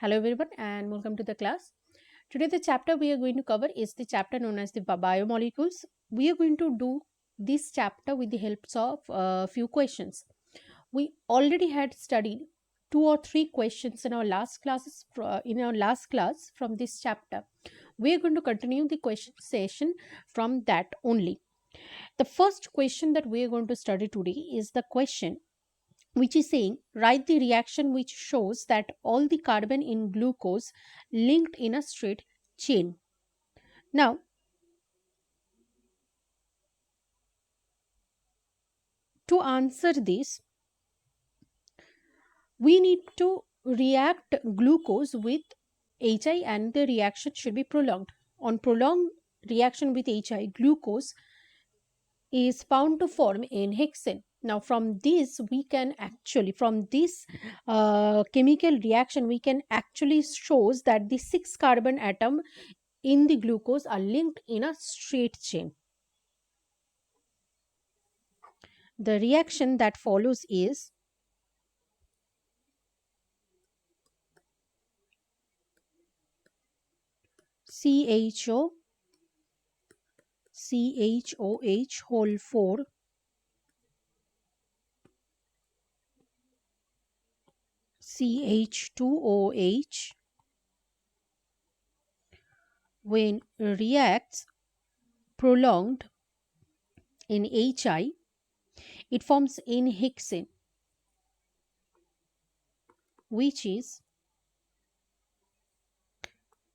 Hello everyone and welcome to the class. Today the chapter we are going to cover is the chapter known as the biomolecules. We are going to do this chapter with the help of a few questions. We already had studied two or three questions in our last classes in our last class from this chapter. We are going to continue the question session from that only. The first question that we are going to study today is the question which is saying write the reaction which shows that all the carbon in glucose linked in a straight chain. Now, to answer this, we need to react glucose with HI and the reaction should be prolonged. On prolonged reaction with HI, glucose is found to form in hexane. Now from this we can actually from this chemical reaction we can actually shows that the six carbon atom in the glucose are linked in a straight chain. The reaction that follows is CHO CHOH whole 4 CH2OH when reacts prolonged in HI, it forms in hexane, which is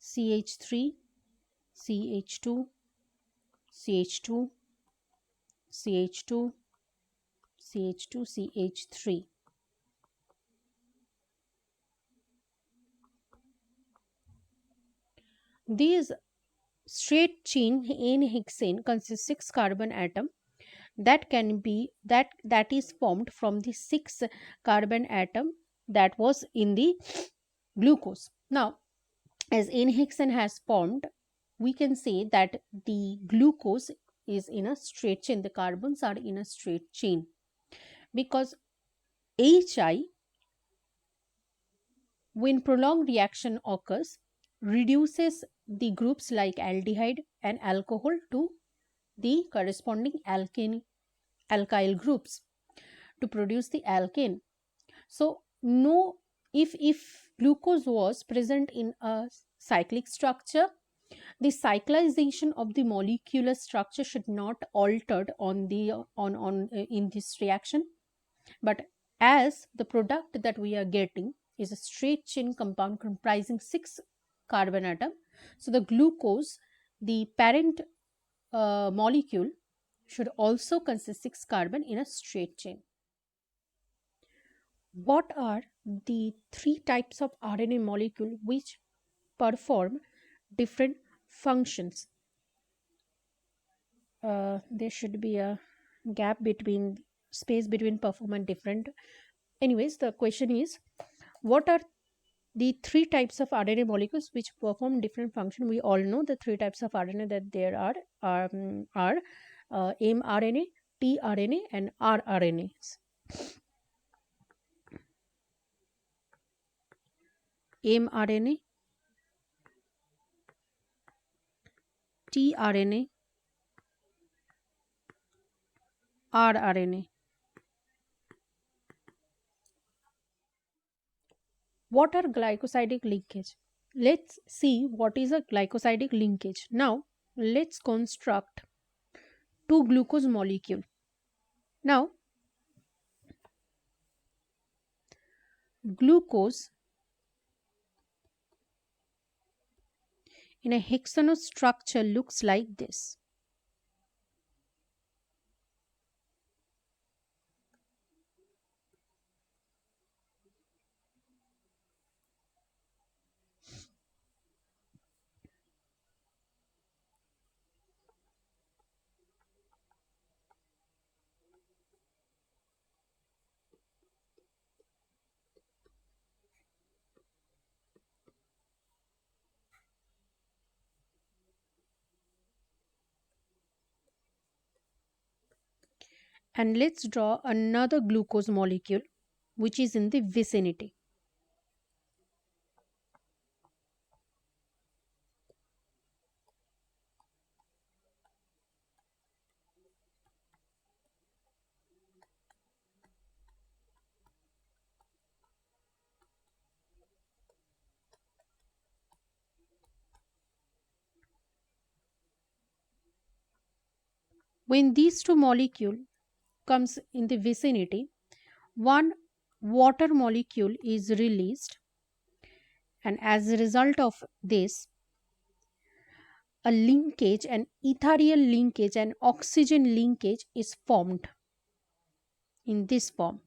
CH3 CH2 CH2 CH2 CH2 CH3. These straight chain in hexane consists six carbon atom that is formed from the six carbon atom that was in the glucose. Now, as n hexane has formed, we can say that the glucose is in a straight chain. The carbons are in a straight chain because HI, when prolonged reaction occurs, reduces the groups like aldehyde and alcohol to the corresponding alkyl groups to produce the alkane. So no, if glucose was present in a cyclic structure, the cyclization of the molecular structure should not altered on the on in this reaction. But as the product that we are getting is a straight chain compound comprising six carbon atom, so the glucose, the parent molecule, should also consist six carbon in a straight chain. What are the three types of RNA molecule which perform different functions? There should be a gap between space between perform and different. Anyways, the question is what are the three types of RNA molecules which perform different function? We all know the three types of RNA that there are mRNA, tRNA, and rRNAs. mRNA, tRNA, rRNA. What are glycosidic linkage? Let's see what is a glycosidic linkage. Now, let's construct two glucose molecule. Now, glucose in a hexanose structure looks like this. And let's draw another glucose molecule which is in the vicinity. When these two molecule comes in the vicinity, one water molecule is released, and as a result of this, a linkage, an ethereal linkage, and oxygen linkage is formed in this form.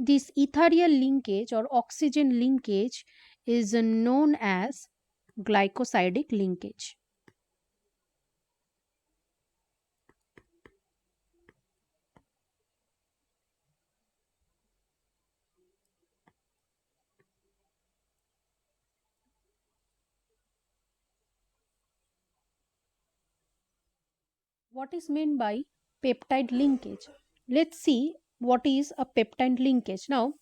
This ethereal linkage or oxygen linkage is known as glycosidic linkage. What is meant by peptide linkage? Let's see what is a peptide linkage. Now,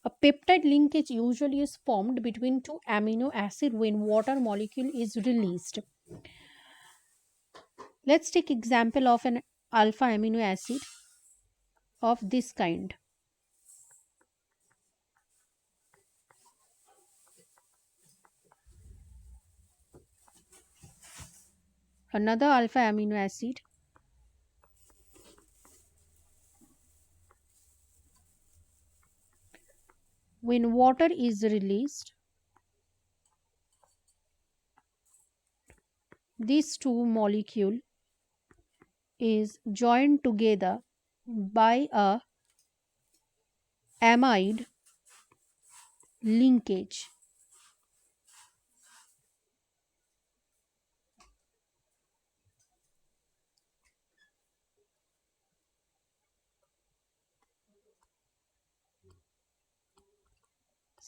a peptide linkage usually is formed between two amino acid when water molecule is released. Let's take example of an alpha amino acid of this kind. Another alpha amino acid. When water is released, these two molecule is joined together by a amide linkage.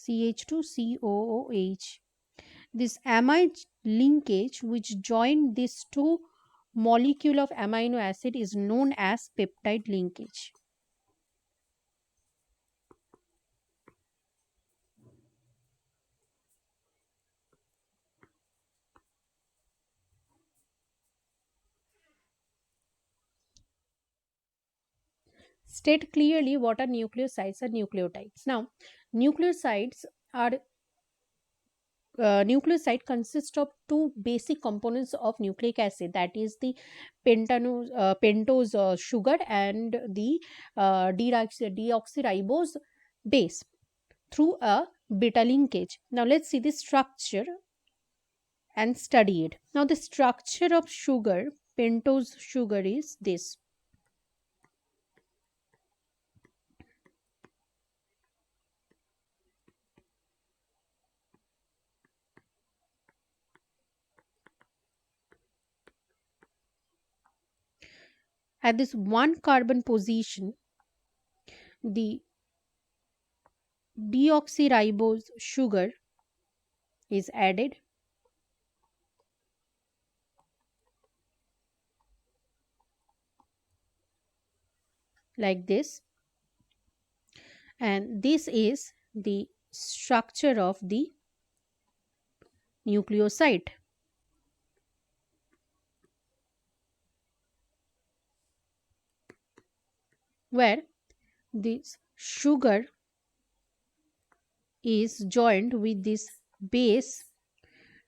CH2COOH. This amide linkage which join these two molecule of amino acid is known as peptide linkage. State clearly what are nucleosides and nucleotides. Now, nucleosides are nucleoside consists of two basic components of nucleic acid, that is the pentose sugar and the deoxyribose base through a beta linkage. Now let's see the structure and study it. Now the structure of sugar, pentose sugar, is this. At this one carbon position, the deoxyribose sugar is added, like this, and this is the structure of the nucleoside, where this sugar is joined with this base,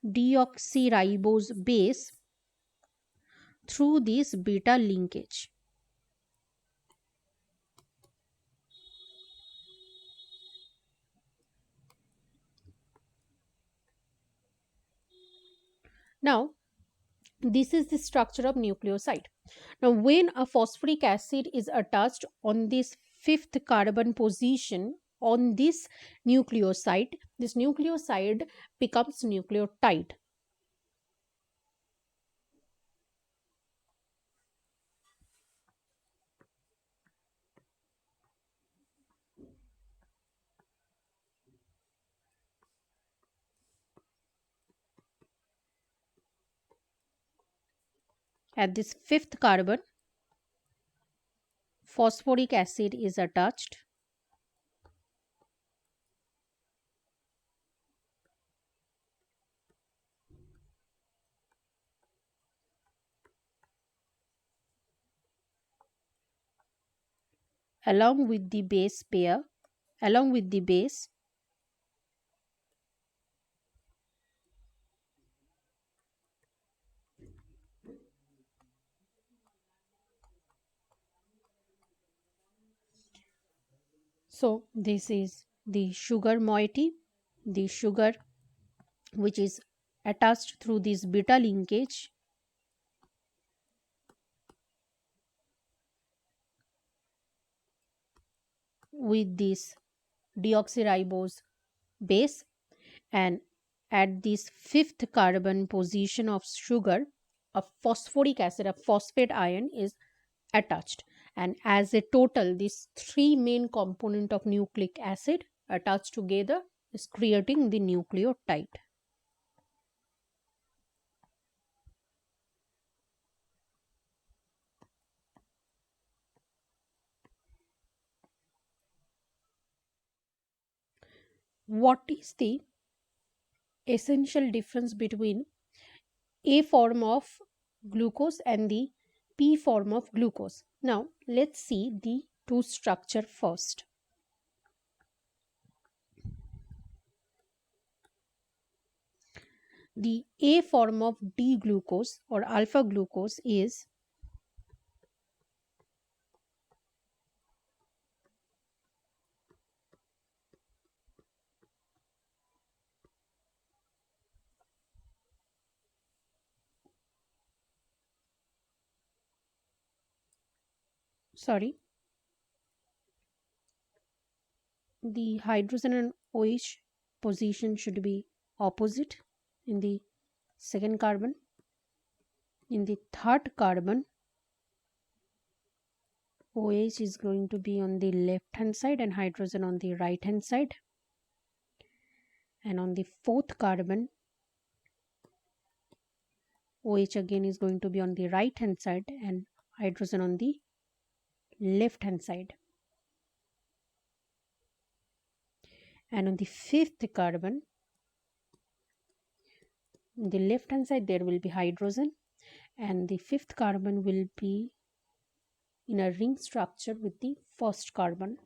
deoxyribose base, through this beta linkage. Now, this is the structure of nucleoside. Now, when a phosphoric acid is attached on this fifth carbon position on this nucleoside becomes nucleotide. At this fifth carbon, phosphoric acid is attached. Along with the base pair, along with the base, so this is the sugar moiety, the sugar which is attached through this beta linkage with this deoxyribose base, and at this fifth carbon position of sugar, a phosphoric acid, a phosphate ion is attached, and as a total these three main component of nucleic acid attached together is creating the nucleotide. What is the essential difference between A form of glucose and the P form of glucose? Now let's see the two structure first. The A form of D glucose or alpha glucose is sorry, the hydrogen and OH position should be opposite in the second carbon. In the third carbon, OH is going to be on the left hand side and hydrogen on the right hand side. And on the fourth carbon, OH again is going to be on the right hand side and hydrogen on the left hand side. And on the fifth carbon, on the left hand side there will be hydrogen, and the fifth carbon will be in a ring structure with the first carbon,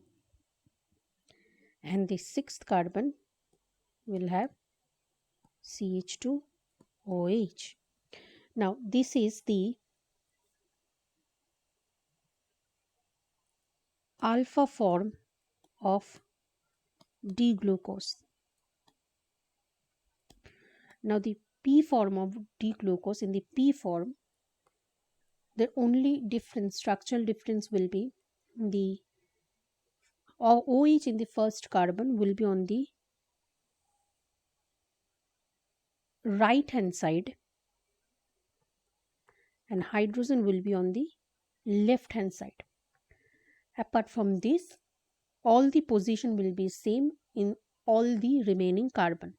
and the sixth carbon will have CH2OH. Now this is the alpha form of D-glucose. Now the P form of D-glucose, in the P form, the only difference, structural difference will be the OH in the first carbon will be on the right hand side and hydrogen will be on the left hand side. Apart from this, all the position will be same in all the remaining carbon.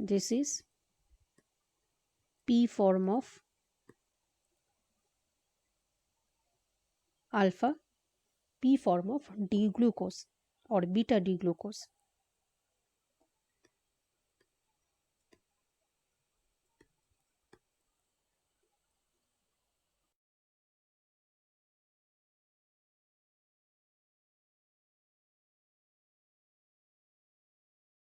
This is P form of alpha, P form of D-glucose or beta D-glucose.